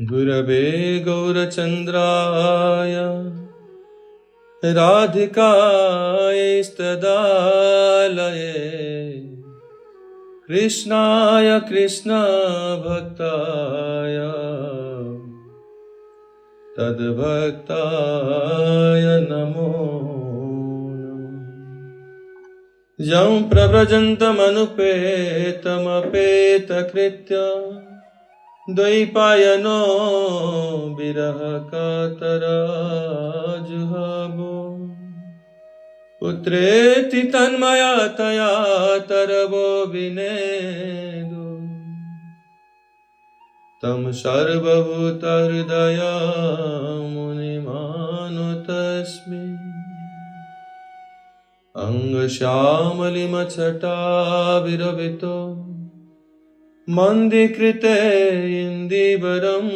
Gurave Gaurachandraya Radhikaya Stadalaye Krishnaya Krishna Bhaktaya Tadbhaktaya Namo Jam Prabrajantam Anupetam Apeta Kritya Dvaipayano Viraha Katara Juhabo Putreti Tanmaya Taya Tarabo Vinedu Tam Sarvabhuta Hridaya Muni Manutasmi Anga Shamali Machata Viravito Mandi Krite Indivaram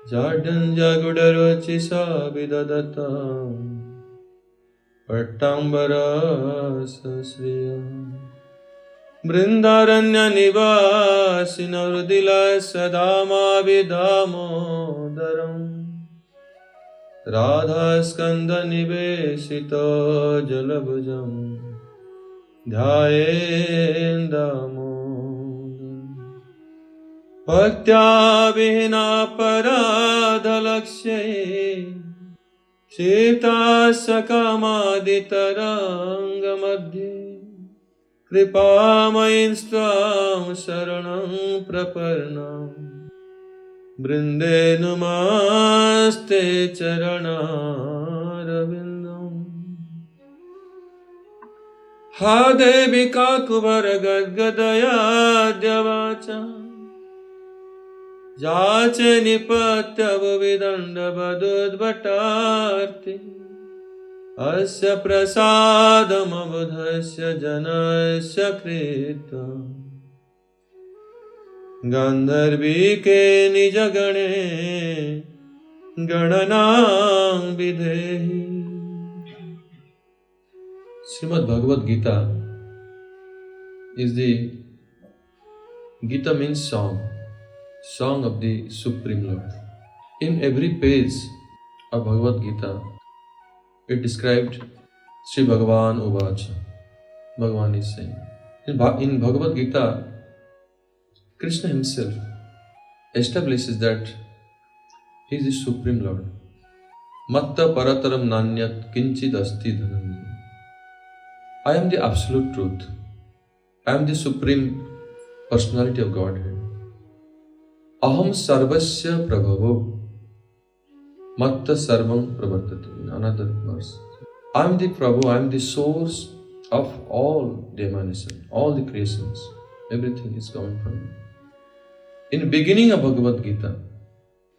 Jardan Jagudarochisa Vidadatam Pattambara Sasriya Brindaranya Nivasina Rudila Sadama Vidhamodaram Radha Skanda Nivesito Jalabhujam Dhyayendamo Bhaktya Vihina Paradhalakshe Sita Sakamadhitaranga Madhye Kripamayinstam Saranam Praparnam Brinde Namaste Charanaravindam Ha Devika Kubara Gadgadaya Dhyavacha Jache Nipatya Bhuvidanda Badud Bhatarti Asya Prasadam Abudhasya Janasya Krita Gandharvike Nijagane Gananang Videhi. Srimad Bhagavad Gita is the Gita means song of the Supreme Lord. In every page of Bhagavad Gita, it described Sri Bhagavan Uvacha. Bhagavan is saying. In Bhagavad Gita, Krishna himself establishes that he is the Supreme Lord. Matta parataram nanyat kinchid asti dhanam. I am the absolute truth. I am the Supreme Personality of Godhead. Aham sarvasya prabhavo matta sarvam pravartate. In another verse. I am the Prabhu, I am the source of all the emanation, all the creations. Everything is coming from me. In the beginning of Bhagavad Gita,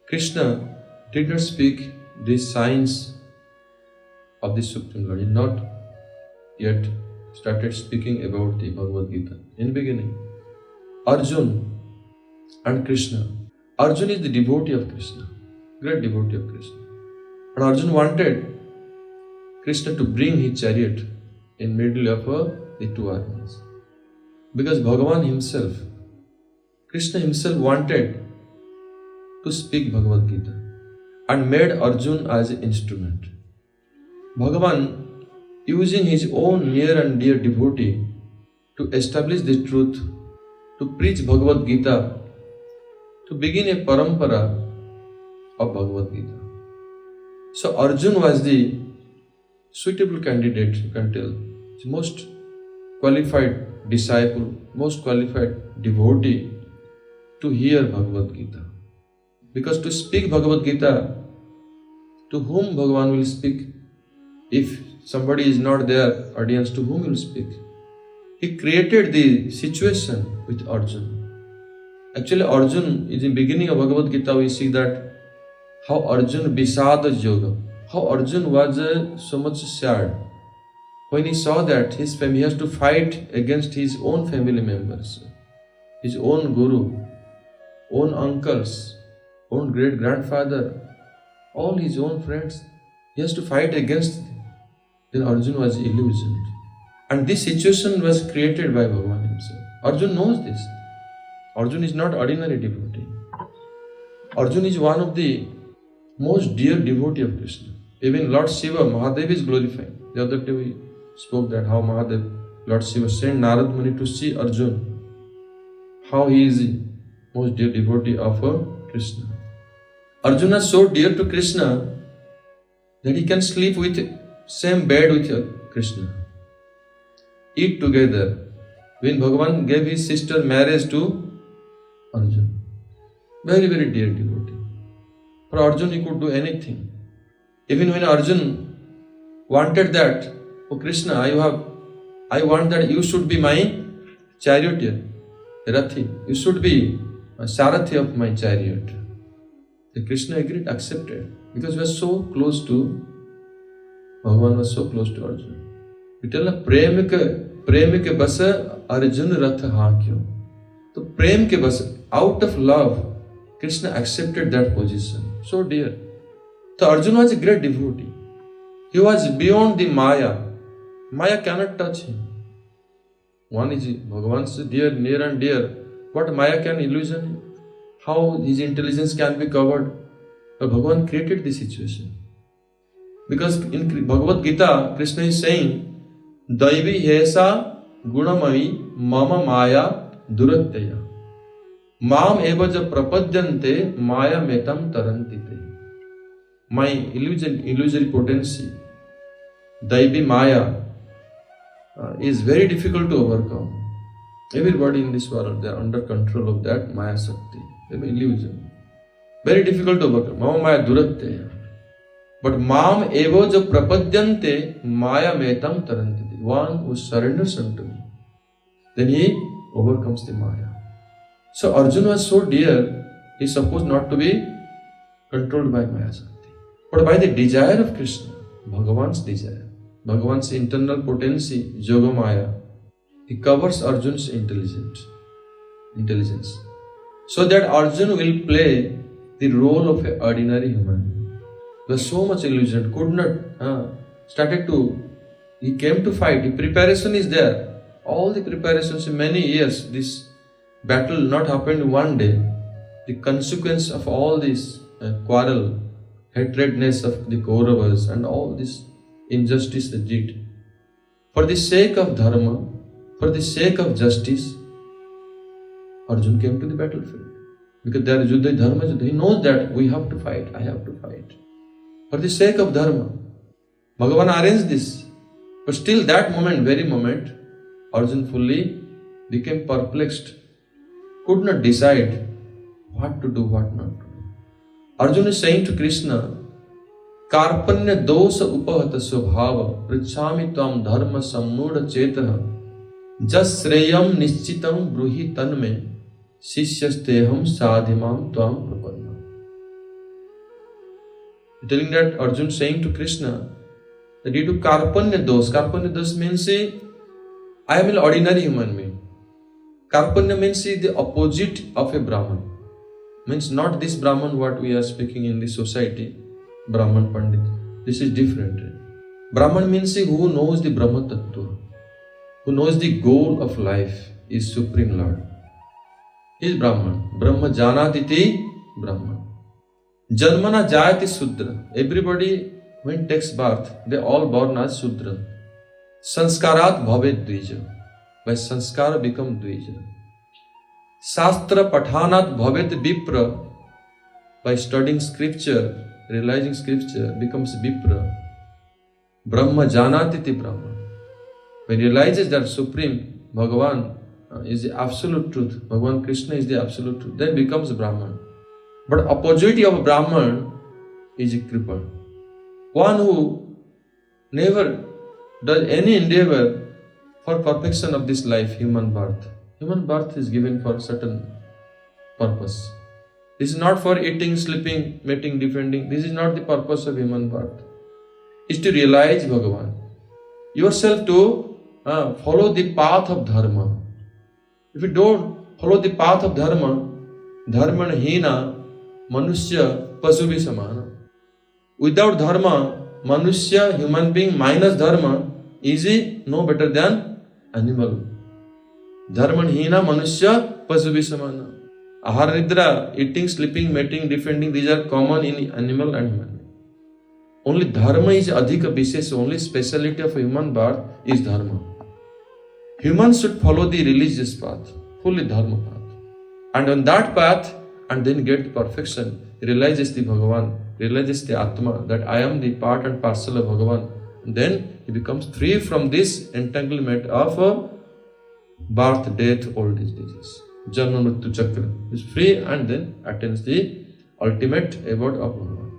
Krishna did not speak the signs of the Supreme Lord. He did not yet started speaking about the Bhagavad Gita. In the beginning, Arjun and Krishna. Arjun is the devotee of Krishna, great devotee of Krishna. And Arjun wanted Krishna to bring his chariot in middle of the two armies. Because Bhagavan himself, Krishna himself wanted to speak Bhagavad Gita and made Arjun as an instrument. Bhagavan, using his own near and dear devotee to establish the truth, to preach Bhagavad Gita, to begin a parampara of Bhagavad Gita. So Arjun was the suitable candidate, you can tell, the most qualified disciple, most qualified devotee to hear Bhagavad Gita. Because to speak Bhagavad Gita, to whom Bhagavan will speak? If somebody is not there, audience, to whom he will speak? He created the situation with Arjun. Actually, Arjun, in the beginning of Bhagavad Gita, we see that how Arjun Visada Yoga, how Arjun was so much sad when he saw that he has to fight against his own family members, his own guru, own uncles, own great grandfather, all his own friends. He has to fight against them. Then Arjun was illusioned. And this situation was created by Bhagavan himself. Arjun knows this. Arjun is not ordinary devotee. Arjuna is one of the most dear devotee of Krishna. Even Lord Shiva, Mahadev is glorified. The other day we spoke that how Mahadev, Lord Shiva sent Narad Muni to see Arjuna. How he is the most dear devotee of Krishna. Arjuna is so dear to Krishna that he can sleep with same bed with Krishna. Eat together. When Bhagavan gave his sister marriage to Arjuna. Very, very dear devotee. For Arjuna he could do anything. Even when Arjuna wanted that, oh Krishna, I want that you should be my charioteer, Rathi. You should be a Sarathi of my chariot. The Krishna agreed, accepted. Because we are so close to, Bhagavan was so close to Arjuna. We tell him, prem ke basa Arjuna ratha haakyo. So prem ke basa, out of love, Krishna accepted that position. So dear. So Arjuna was a great devotee. He was beyond the Maya. Maya cannot touch him. One is Bhagavan's dear, near and dear. What Maya can illusion him? How his intelligence can be covered? But Bhagavan created this situation. Because in Bhagavad Gita, Krishna is saying, Daivi hesa gunamai mama maya duratyaya. Mam evaja prapadyante maya metam tarantite. My illusory potency, Daivi Maya, is very difficult to overcome. Everybody in this world, they are under control of that Maya Shakti, illusion. Very difficult to overcome. Mama Maya Duratya. But Mam evoja prapadyante Maya metam tarantite. One who surrenders unto me, then he overcomes the Maya. So Arjuna was so dear, he is supposed not to be controlled by Maya Shakti, but by the desire of Krishna, Bhagavan's desire, Bhagavan's internal potency, Yogamaya. He covers Arjuna's intelligence, so that Arjuna will play the role of an ordinary human. There was so much illusion, could not, he came to fight, the preparation is there. All the preparations in many years, this battle not happened in one day. The consequence of all this quarrel, hatredness of the Kauravas and all this injustice they did. For the sake of dharma, for the sake of justice, Arjuna came to the battlefield. Because there is Yuddha Dharma, he knows that we have to fight, I have to fight. For the sake of dharma. Bhagavan arranged this. But still that moment, very moment, Arjuna fully became perplexed. Could not decide what to do, what not to do. Arjuna is saying to Krishna, Karpanya dosa upahata svabhava prichami tvam dharma sammuda chetaha jas shreyam nishchitam bruhi tanme sishyasteham sadhimam tvam prapadna. Telling that Arjuna saying to Krishna that due to Karpanya dos means I am an ordinary human being. Karpanya means the opposite of a Brahman. Means not this Brahman what we are speaking in this society, Brahman Pandit. This is different. Brahman means who knows the Brahma Tattva, who knows the goal of life is Supreme Lord. He is Brahman. Brahma Janatiti Brahman. Janmana Jayati Sudra. Everybody when takes birth, they all born as Sudra. Sanskarat Bhavet Dvija. By sanskara become Dvija. Shastra Pathanat Bhavet Vipra. By studying scripture, realizing scripture, becomes Vipra. Brahma Janatiti Brahma. When he realizes that Supreme Bhagavan is the absolute truth, Bhagavan Krishna is the absolute truth, then becomes Brahman. But opposite of Brahman is a cripple. One who never does any endeavor for perfection of this life, human birth. Human birth is given for certain purpose. This is not for eating, sleeping, mating, defending. This is not the purpose of human birth. It's to realize Bhagavan. Yourself to follow the path of dharma. If you don't follow the path of dharma, dharman hina manusya pasubi samana. Without dharma, manusya, human being minus dharma is no better than animal. Dharman hina manusya pasubi samana. Ahara Nidra, eating, sleeping, mating, defending, these are common in animal and human. Only dharma is adhika vishesh, only speciality of human birth is dharma. Humans should follow the religious path, fully dharma path. And on that path, and then get perfection, realizes the Bhagavan, realizes the Atma, that I am the part and parcel of Bhagavan. And then he becomes free from this entanglement of birth, death, old age disease. Janma Mrityu Chakra is free and then attains the ultimate abode of Bhagavan.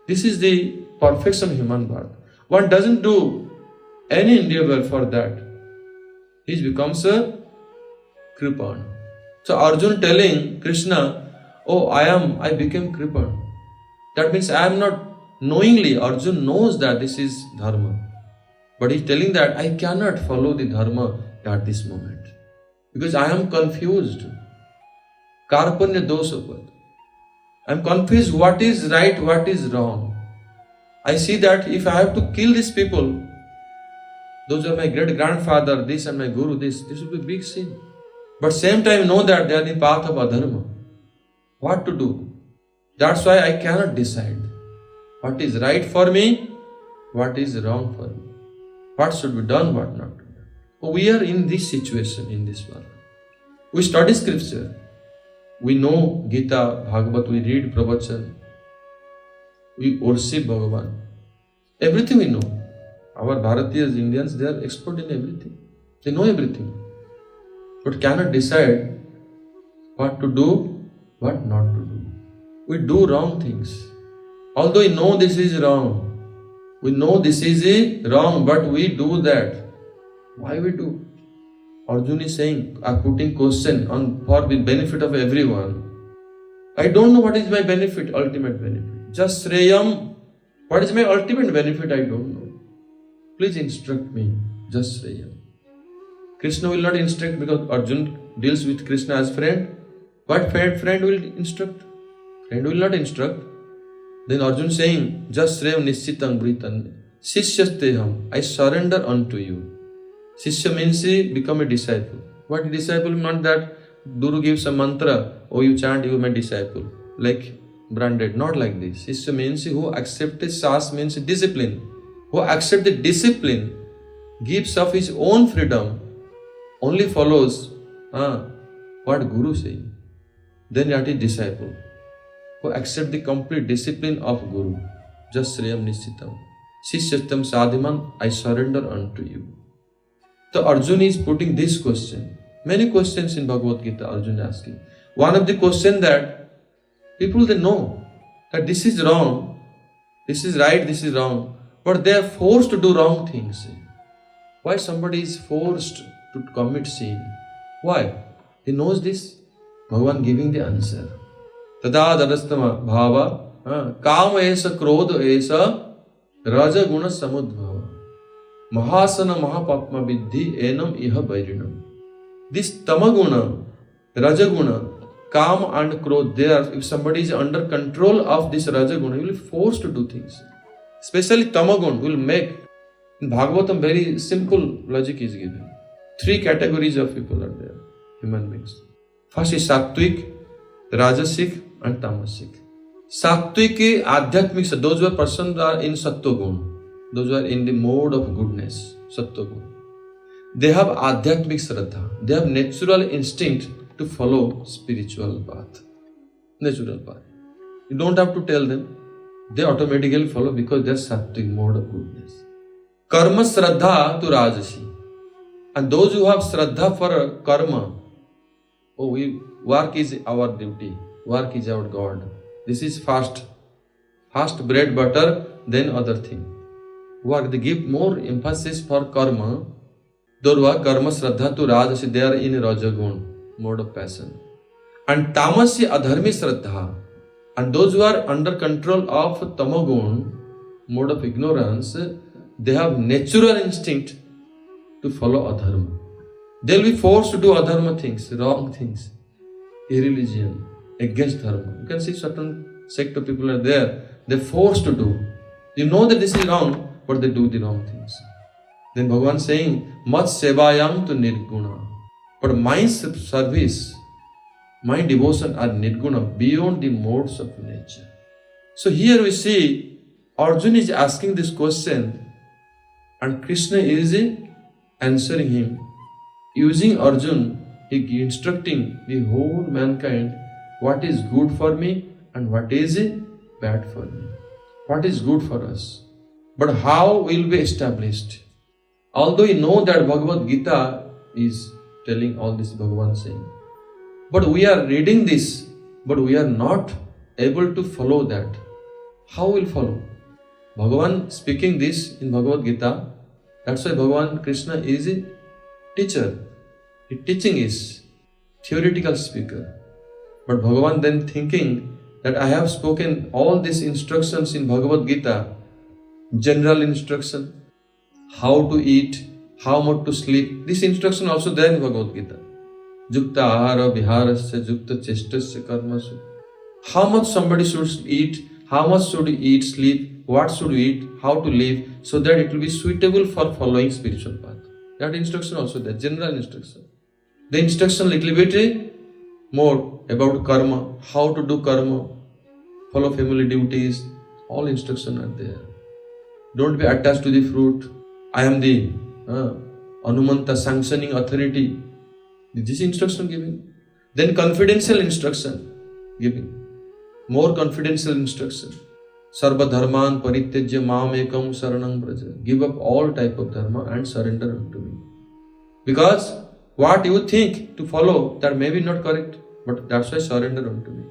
This is the perfection of human birth. One doesn't do any endeavor for that. He becomes a kripan. So Arjun telling Krishna, oh, I became kripan. That means I am not knowingly, Arjun knows that this is dharma. But he is telling that I cannot follow the dharma at this moment. Because I am confused. Karpanya dosapat. I am confused what is right, what is wrong. I see that if I have to kill these people, those are my great grandfather, this and my guru, this will be big sin. But same time know that they are in the path of adharma. What to do? That's why I cannot decide what is right for me, what is wrong for me. What should be done, what not to be done. We are in this situation in this world. We study scripture. We know Gita, Bhagavad, we read Pravachan. We worship Bhagavan. Everything we know. Our Bharatiyas, Indians, they are expert in everything. They know everything. But cannot decide what to do, what not to do. We do wrong things. Although we know this is wrong. We know this is wrong, but we do that. Why we do? Arjuna is saying, putting question on for the benefit of everyone. I don't know what is my benefit, ultimate benefit. Just Shreyam. What is my ultimate benefit? I don't know. Please instruct me. Just Shreyam. Krishna will not instruct because Arjuna deals with Krishna as friend. What friend will instruct? Friend will not instruct. Then Arjuna saying, just Shreyam Nishchitang Britan. Sishyasteham. I surrender unto you. Shishya means become a disciple. What disciple? Not that Guru gives a mantra, oh you chant, you my disciple. Like branded. Not like this. Shishya means who accepts Shas means discipline. Who accepts the discipline, gives of his own freedom, only follows what Guru says. Then that is disciple. Who accept the complete discipline of Guru. Just Shreyam Nishchitam. Sishyatam Sadhiman, I surrender unto you. So Arjuna is putting this question. Many questions in Bhagavad Gita Arjuna asking. One of the questions that people they know that this is wrong, this is right, this is wrong, but they are forced to do wrong things. Why somebody is forced to commit sin? Why? He knows this. Bhagavan giving the answer. Tada darastama bhava kama esa krodha esa raja guna samudbhava. Mahasana mahapapma viddhi enam iha bairinam. This tamaguna, rajaguna, kam and krodh, there, if somebody is under control of this rajaguna, he will be forced to do things. Especially tamagun will make. In Bhagavatam, very simple logic is given. 3 categories of people are there, human beings. First is Sattvic, Rajasic and Tamasic. Sattvic, Adhyatmic, those who are persons are in Sattvagun. Those who are in the mode of goodness, Sattvagun. They have Adhyatmic Shraddha. They have natural instinct to follow spiritual path. Natural path. You don't have to tell them. They automatically follow because they are Sattvic mode of goodness. Karma Shraddha to Rajasi. And those who have Shraddha for karma, work is our duty. Work is our God. This is fast. Fast bread, butter, then other thing. Work, they give more emphasis for karma. Those who are karma shraddha to rajasi, they are in rajagun, mode of passion. And tamasi adharmi shraddha. And those who are under control of tamagun, mode of ignorance, they have natural instinct to follow adharma. They will be forced to do adharma things, wrong things, irreligion, against dharma. You can see certain sect of people are there, they are forced to do. You know that this is wrong, but they do the wrong things. Then Bhagavan saying, Mat sevayam to nirguna. But my service, My devotion are nirguna, beyond the modes of nature. So here we see Arjuna is asking this question and Krishna is answering him. Using Arjuna, he is instructing the whole mankind what is good for me and what is bad for me. What is good for us. But how will be established? Although we know that Bhagavad Gita is telling all this Bhagavan saying, but we are reading this, but we are not able to follow that. How will follow? Bhagavan speaking this in Bhagavad Gita, that's why Bhagavan Krishna is a teacher. His teaching is theoretical speaker. But Bhagavan then thinking that I have spoken all these instructions in Bhagavad Gita, general instruction, how to eat, how much to sleep. This instruction also there in Bhagavad Gita. Yukta ahara viharasya yukta chestasya karmasu. How much somebody should eat, how much should eat, sleep, what should eat, how to live, so that it will be suitable for following spiritual path. That instruction also there, general instruction. The instruction little bit more about karma, how to do karma, follow family duties, all instructions are there. Don't be attached to the fruit. I am the Anumanta sanctioning authority. This instruction giving. Then confidential instruction giving. More confidential instruction. Sarva dharman parityajya mam ekam saranam braja. Give up all type of dharma and surrender unto me. Because what you think to follow, that may be not correct, but that's why surrender unto me.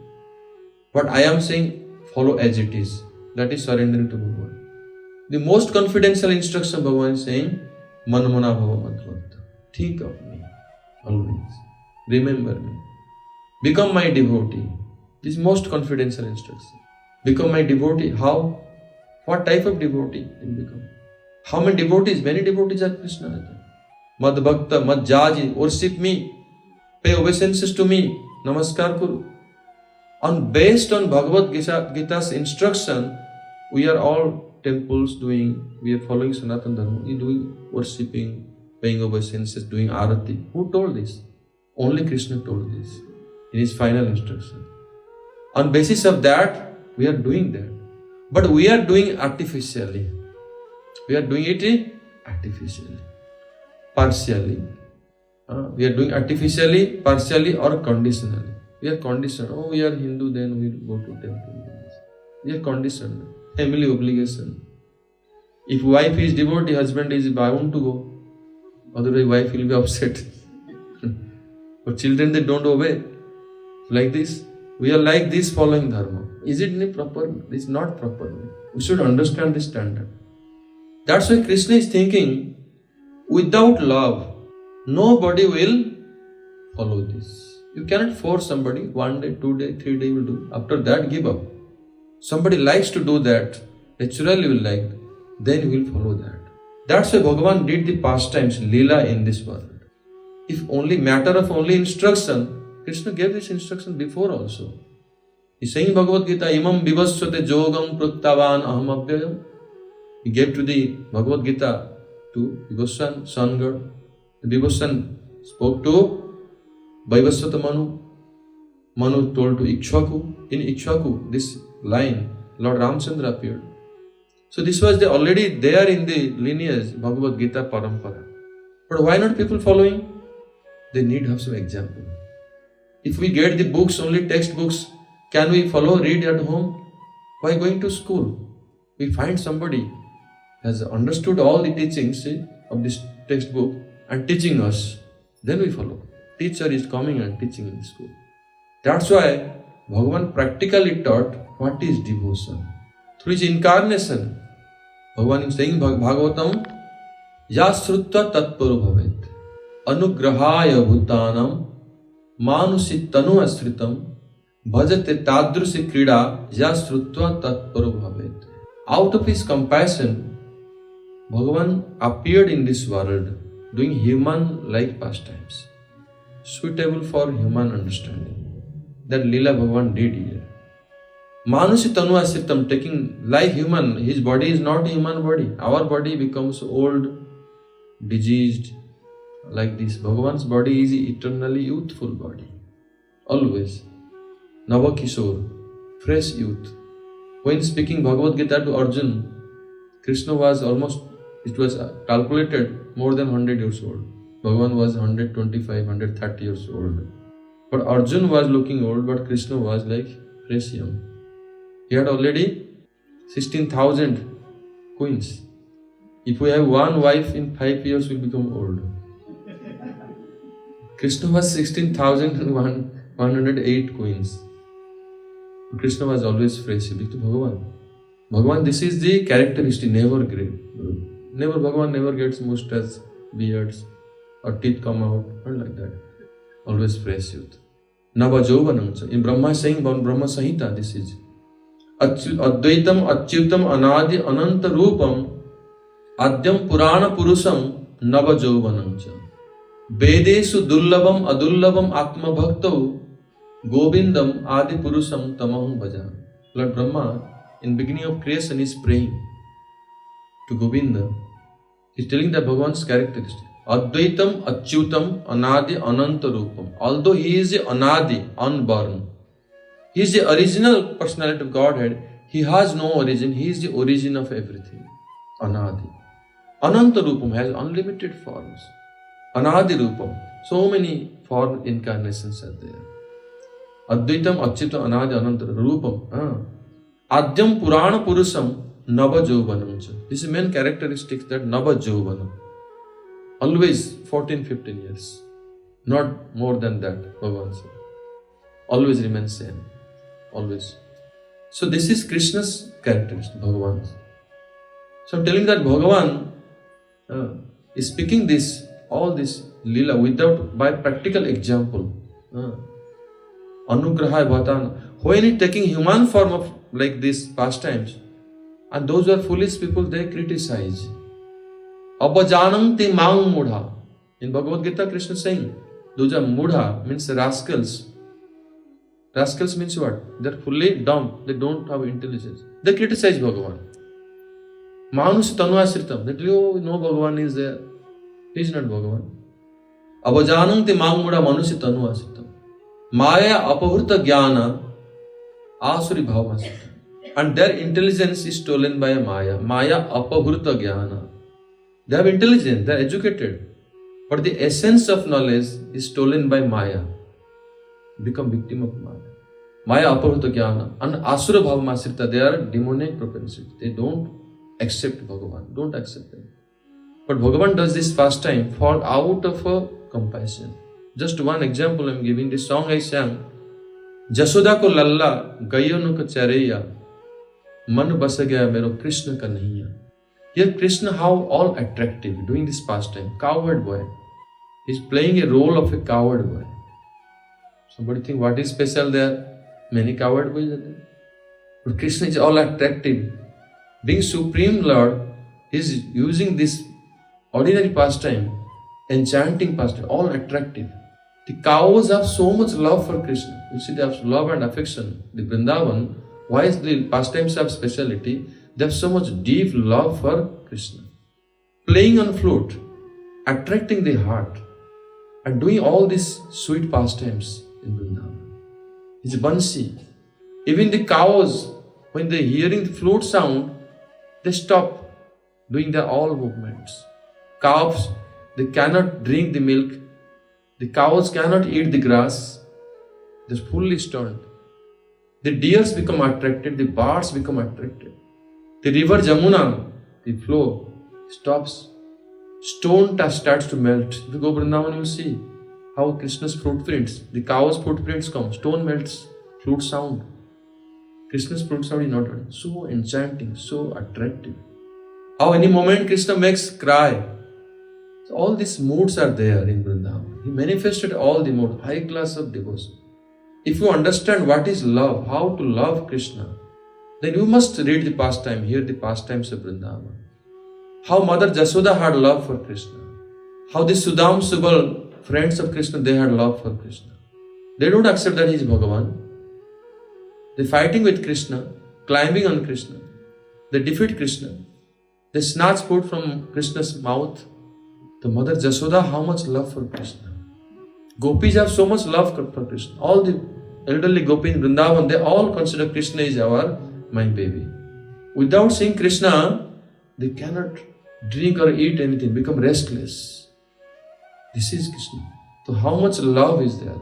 What I am saying, follow as it is. That is surrendering to Bhagavan. The most confidential instruction Bhagavan is saying, Manmana bhava madhvanta. Think of me always. Remember me. Become my devotee. This is most confidential instruction. Become my devotee. How? What type of devotee will become? How many devotees? Many devotees are Krishna. Mad bhakta, mad jaji, worship me. Pay obeisances to me. Namaskar kuru. And based on Bhagavad Gita's instruction, we are all temples doing, we are following Sanatana Dharma, we are doing worshipping, paying obeisances, doing arati. Who told this? Only Krishna told this in his final instruction. On basis of that, we are doing that. But we are doing artificially. We are doing it artificially, partially. We are doing artificially, partially or conditionally. We are conditioned. Oh, we are Hindu, then we will go to temple. We are conditioned. Family obligation. If wife is devotee, husband is bound to go. Otherwise, wife will be upset. But children, they don't obey. Like this. We are like this following dharma. Is it in a proper? It is not proper. We should understand this standard. That's why Krishna is thinking, without love, nobody will follow this. You cannot force somebody, 1 day, 2 day, 3 day will do. After that, give up. Somebody likes to do that, naturally will like, then he will follow that. That's why Bhagavan did the pastimes, lila in this world. If only matter of only instruction, Krishna gave this instruction before also. He's saying in Bhagavad Gita, imam vivasvate jogam prattavan aham abhyayam. He gave to the Bhagavad Gita to Vivasvan, son god. Vivasvan spoke to Vaivasvata Manu. Manu told to Ikshvaku. In Ikshvaku, this line, Lord Ramchandra appeared. So this was already there in the lineage, Bhagavad Gita Parampara. But why not people following? They need to have some example. If we get the books, only textbooks, can we follow, read at home? Why going to school? We find somebody has understood all the teachings of this textbook and teaching us. Then we follow. Teacher is coming and teaching in school. That's why Bhagavan practically taught what is devotion. Through his incarnation, Bhagavan is saying Bhagavatam, Ya Srutva Tatparo Bhavet, Anugrahaya Bhutanam, Manusi Tanu Asritam, Bhajate Tadrusi Krida, Ya Srutva Tatparo Bhavet. Out of his compassion, Bhagavan appeared in this world doing human-like pastimes, suitable for human understanding. That Leela Bhagavan did here. Manusi Tanu Asritam, taking like human, his body is not a human body. Our body becomes old, diseased, like this. Bhagavan's body is eternally youthful body. always. Nava Kishore, fresh youth. When speaking Bhagavad Gita to Arjun, Krishna was it was calculated more than 100 years old. Bhagavan was 125, 130 years old. But Arjun was looking old, but Krishna was like fresh young. He had already 16,000 queens. If we have one wife in 5 years, we'll become old. Krishna was 16,108 queens. Krishna was always fresh. Bhagavan, this is the characteristic, never gray. Bhagavan never gets mustache, beards, or teeth come out, not like that. Always fresh youth. Nava Jovanam. In Brahma saying about Brahma Samhita, this is Advaitam Achyutam Anadi Ananta Rupam Adyam Purana Purusam Nava Jovanam. Vedesu Dullabam Adullabam Atma Bhaktau Govindam Adi Purusam Tamahum Bhaja. Lord Brahma, in beginning of creation, is praying to Govinda. He is telling the Bhagavan's characteristic. Advaitam Achyutam Anadi Ananta Rupam. Although he is the Anadi, unborn, he is the original personality of Godhead, he has no origin, he is the origin of everything. Anadi. Ananta Rupam has unlimited forms. Anadi Rupam. So many form incarnations are there. Advaitam Achyutam Anadi Ananta Rupam. Adyam Purana Purusam Nava Jovanam. This is main characteristics, that Nava Jovanam. Always 14-15 years. Not more than that, Bhagavan said. Always remains same. Always. So this is Krishna's characteristic, Bhagavan's. So I'm telling that Bhagavan is speaking this, all this lila by practical example. Anugraha Bhatana. When he taking human form of like this pastimes, and those who are foolish people, they criticize. Abajananti mang mudha. In Bhagavad Gita, Krishna is saying, those are mudha, means rascals. Rascals means what? They are fully dumb. They don't have intelligence. They criticize Bhagavan. Manus tanvasritam. They tell you, no Bhagavan is there. He is not Bhagavan. Abajananti mang mudha manusi tanvasritam. Maya apahurta jnana asuri bhavasritam. And their intelligence is stolen by Maya. Maya apahurta jnana. They have intelligence, they are educated. But the essence of knowledge is stolen by Maya. Become victim of Maya. Maya apahurta jnana. And asura bhavamasrita, they are demonic propensity. They don't accept Bhagavan. Don't accept them. But Bhagavan does this pastime for out of a compassion. Just one example I am giving. This song I sang. Jasoda ko lalla gayonu ka chareya man basa gaya mero Krishna ka nahiya. Here Krishna, how all attractive, doing this pastime. Coward boy. He is playing a role of a coward boy. Somebody think what is special there? Many coward boys are there. But Krishna is all attractive. Being Supreme Lord, he is using this ordinary pastime, enchanting pastime, all attractive. The cows have so much love for Krishna. You see, they have love and affection. The Vrindavan, why is the pastimes have speciality? They have so much deep love for Krishna. Playing on flute, attracting the heart, and doing all these sweet pastimes in Vrindavan. It's Bansi. Even the cows, when they hearing the flute sound, they stop doing their all movements. Calves, they cannot drink the milk. The cows cannot eat the grass. They're fully stunned. The deers become attracted, the birds become attracted. The river Jamuna, the flow, stops. Stone starts to melt. If you go Vrindavan, you will see how Krishna's footprints, the cow's footprints come. Stone melts, flute sound. Krishna's flute sound is not so enchanting, so attractive. How any moment Krishna makes cry. So all these moods are there in Vrindavan. He manifested all the moods, high class of devotion. If you understand what is love, how to love Krishna, then you must read the pastime, hear the pastimes of Vrindavan. How Mother Jasoda had love for Krishna. How the Sudam Subal, friends of Krishna, they had love for Krishna. They don't accept that he is Bhagavan. They fighting with Krishna, climbing on Krishna. They defeat Krishna. They snatch food from Krishna's mouth. The Mother Jasoda, how much love for Krishna. Gopis have so much love for Krishna. All the elderly gopis in Vrindavan, they all consider Krishna is my baby. Without seeing Krishna, they cannot drink or eat anything, become restless. This is Krishna. So how much love is there?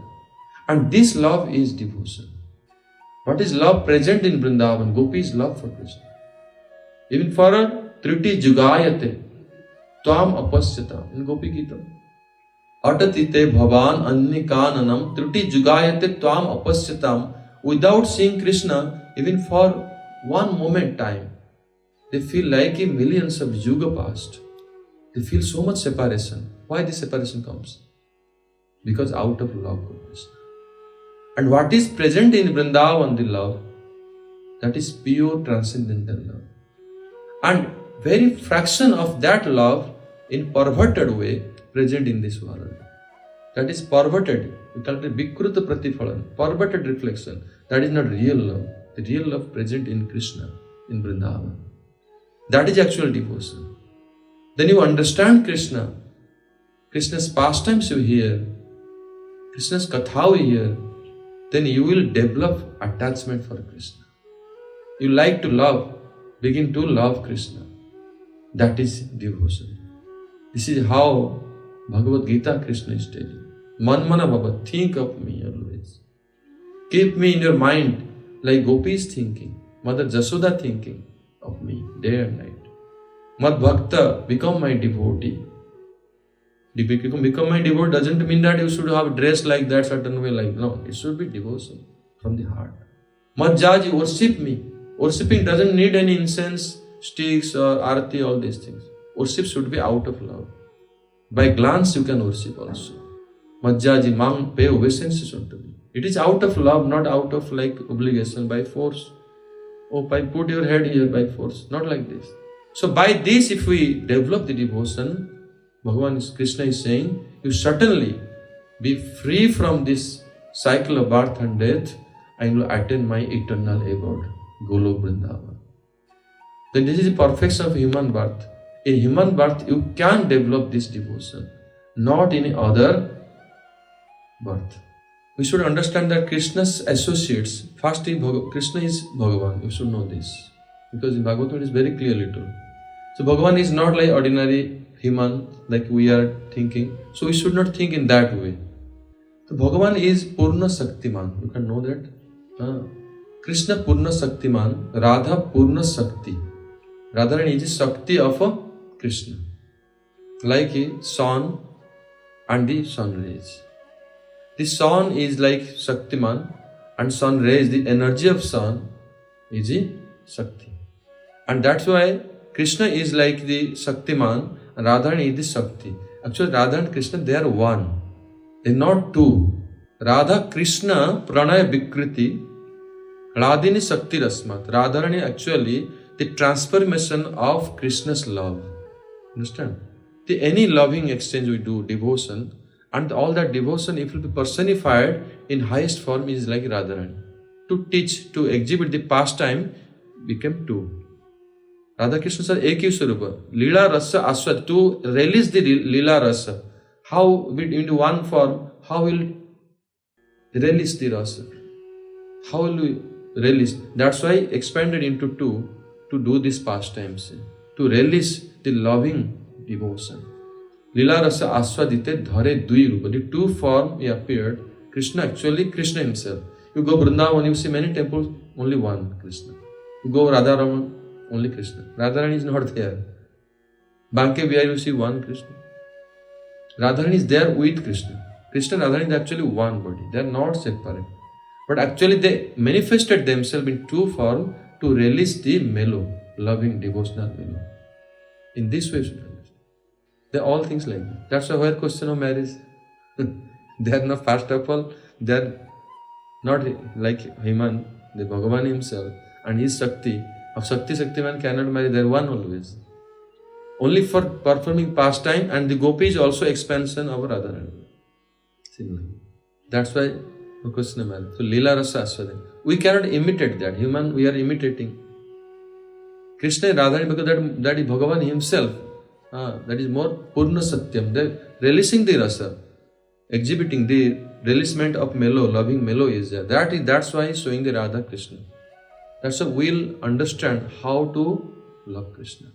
And this love is devotion. What is love present in Vrindavan? Gopis love for Krishna. Even for a Triti Jugayate, Tvam Apasyata, in Gopi Gita. Atatite Bhavan Annikananam Triti Jugayate Tvam Apasyatam. Without seeing Krishna, even for one moment time, they feel like a millions of yuga passed. They feel so much separation. Why this separation comes? Because out of love for Krishna. And what is present in Vrindavan, the love, that is pure transcendental love. And very fraction of that love in perverted way present in this world. That is perverted. We call it Vikruta Pratiphalan, perverted reflection. That is not real love. The real love present in Krishna, in Vrindavan. That is actual devotion. Then you understand Krishna. Krishna's pastimes you hear. Krishna's katha you hear. Then you will develop attachment for Krishna. You like to love, begin to love Krishna. That is devotion. This is how Bhagavad Gita Krishna is telling. Manmana Baba, think of me always. Keep me in your mind like Gopi is thinking, Mother Jasoda thinking of me day and night. Mad Bhakta, become my devotee. Become my devotee doesn't mean that you should have dressed like that certain way, like no, it should be devotion from the heart. Madhyaji, worship me. Worshipping doesn't need any incense, sticks or arati, all these things. Worship should be out of love. By glance you can worship also. Madhyaji, mang, pay obeisance unto me. It is out of love, not out of like obligation by force. Oh, by put your head here by force. Not like this. So by this, if we develop the devotion, Bhagavan Krishna is saying, you certainly be free from this cycle of birth and death and will attain my eternal abode, Golok Vrindavan. Then this is the perfection of human birth. In human birth, you can develop this devotion, not in other birth. We should understand that Krishna's associates, first Krishna is Bhagavan, you should know this. Because in Bhagavatam it is very clearly told. So Bhagavan is not like ordinary human, like we are thinking. So we should not think in that way. So Bhagavan is Purna Shaktiman. You can know that. Krishna Purna Shaktiman, Radha Purna Shakti. Radharani is the Shakti of Krishna. Like a sun and the sun rays. The sun is like Shaktiman and sun rays, the energy of sun is the Shakti. And that's why Krishna is like the Shaktiman and Radharani is the Shakti. Actually, Radha and Krishna, they are one. They are not two. Radha Krishna Pranaya Vikriti, Radhini Shakti Rasmat. Radharani actually the transformation of Krishna's love. Understand? Any loving exchange we do, devotion, and all that devotion, if it will be personified in highest form, is like Radharani. To teach, to exhibit the pastime, became two. Radha Krishna said, Eki Swarupa, Lila Rasa Aswad, to release the Lila Rasa. How, into one form, how will release the Rasa? How will we release? That's why expanded into two, to do this pastimes, to release the loving devotion. Lila Rasa Aswadite Dhare Dui Rupa. The two form he appeared. Krishna, actually Krishna himself. You go Vrindavan, you see many temples, only one Krishna. You go Radharama, only Krishna. Radharani is not there. Banke Vihar, you see one Krishna. Radharani is there with Krishna. Krishna and Radharani is actually one body. They are not separate. But actually they manifested themselves in two forms to release the melo, loving devotional melo. In this way, they are all things like that. That's why where question of marriage. They are not, first of all, they are not like Himan, the Bhagavan himself and his Shakti. Of Shakti man cannot marry, they are one always. Only for performing pastime, and the Gopi is also expansion of Radharani. That's why the question of marriage. So Leela Rasa Aswadin. We cannot imitate that. Human, we are imitating. Krishna and Radharani, because that is Bhagavan himself. That is more Purna Satyam. They are releasing the rasa. exhibiting the releasement of mellow, loving mellow is there. That's why he's showing the Radha Krishna. That's why we'll understand how to love Krishna.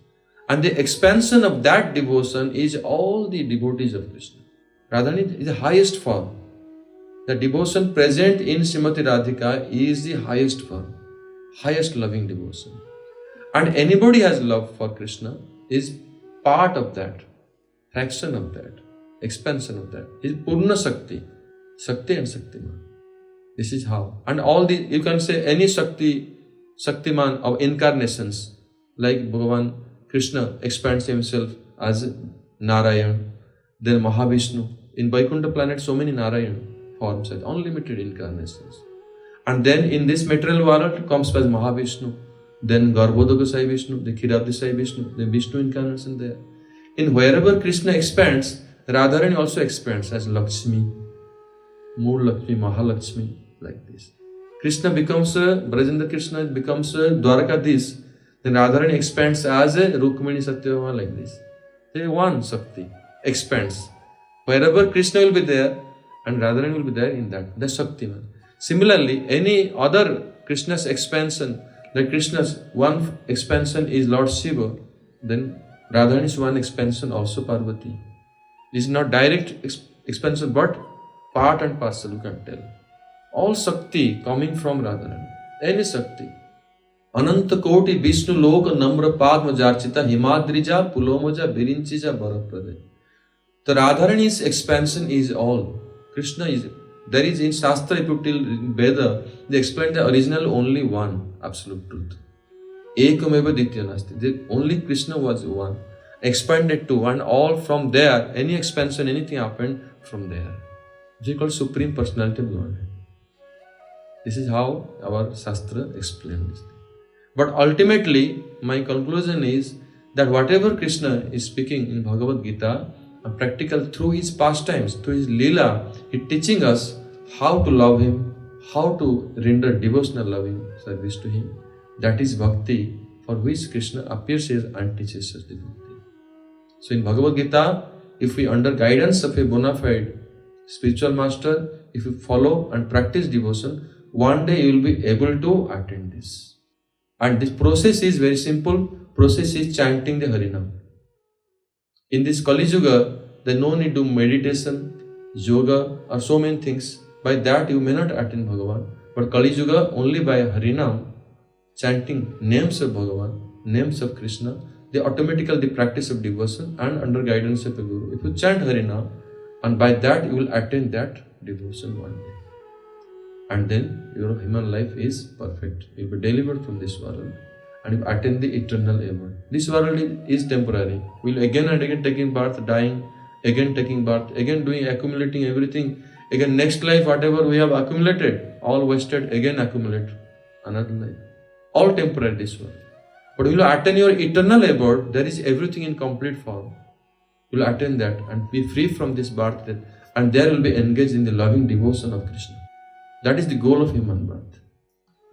And the expansion of that devotion is all the devotees of Krishna. Radharani is the highest form. The devotion present in Srimati Radhika is the highest form, highest loving devotion. And anybody has love for Krishna is part of that, fraction of that, expansion of that. Is Purna Shakti, Shakti and Shaktiman. This is how. And all the, you can say any Shakti, Shaktiman of incarnations, like Bhagavan Krishna expands himself as Narayan, then Mahavishnu. In Vaikuntha planet, so many Narayan forms as unlimited incarnations. And then in this material world comes as Mahavishnu, then Garbhodaka Sai Vishnu, the Kirati Sai Vishnu, the Vishnu incarnation there. In wherever Krishna expands, Radharani also expands as Lakshmi, Mool Lakshmi, Mahalakshmi, like this. Krishna becomes Brajendra Krishna becomes Dwarakadhish, then Radharani expands as Rukmini Satyabhama, like this. They one Shakti expands. Wherever Krishna will be there, and Radharani will be there in that. That's Shaktiman. Similarly, any other Krishna's expansion, like Krishna's one expansion is Lord Shiva, then Radharani's one expansion also Parvati. This is not direct expansion, but part and parcel, you can tell. All Shakti coming from Radharani. Any Shakti. Ananta Koti Vishnu Loka Namra Padma Jarchita Himadrija Pulomoja Virinchija Bharaprade. The Radharani's expansion is all. Krishna is, there is in Shastra, if you till Veda, they explain the original only one, absolute truth. Ekameva Ditya Nasti. The only Krishna was one, expanded to one, all from there, any expansion, anything happened from there. This is called Supreme Personality of Godhead. This is how our Shastra explains this. But ultimately, my conclusion is that whatever Krishna is speaking in Bhagavad Gita, practical through his pastimes, through his Leela, he teaching us how to love him, how to render devotional loving service to him. That is bhakti, for which Krishna appears here and teaches us the bhakti. So in Bhagavad Gita, if we under guidance of a bona fide spiritual master, if you follow and practice devotion, one day you will be able to attain this. And this process is very simple. Process is chanting the Harinam. In this Kali Yuga, there is no need to meditation, yoga, or so many things. By that you may not attain Bhagavan. But Kali Yuga, only by Harinam, chanting names of Bhagavan, names of Krishna, they automatically the practice of devotion and under guidance of a Guru. If you chant Harinam, and by that you will attain that devotion one day. And then your human life is perfect. You will be delivered from this world and you attain the eternal ever. This world is temporary. We will again and again taking birth, dying, again taking birth, again doing, accumulating everything. Again next life, whatever we have accumulated, all wasted, again accumulate another life. All temporary this world. But you will attain your eternal abode. There is everything in complete form. You will attain that and be free from this birth, death, and there will be engaged in the loving devotion of Krishna. That is the goal of human birth.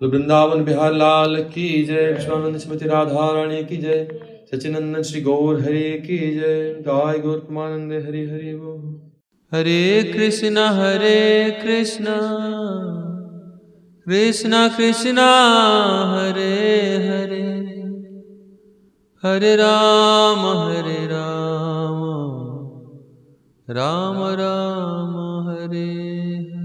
The Vrindavan Bihar Lal ki jai, Vishwanand Srimati Radharani ki jai, Sachinandan Shri Gaur Hare ki jai, Gai Gaur Pramanande Hare Hare Bo. Hare Krishna, Krishna Krishna, Hare Hare, Hare Rama, Rama Rama, Hare Hare.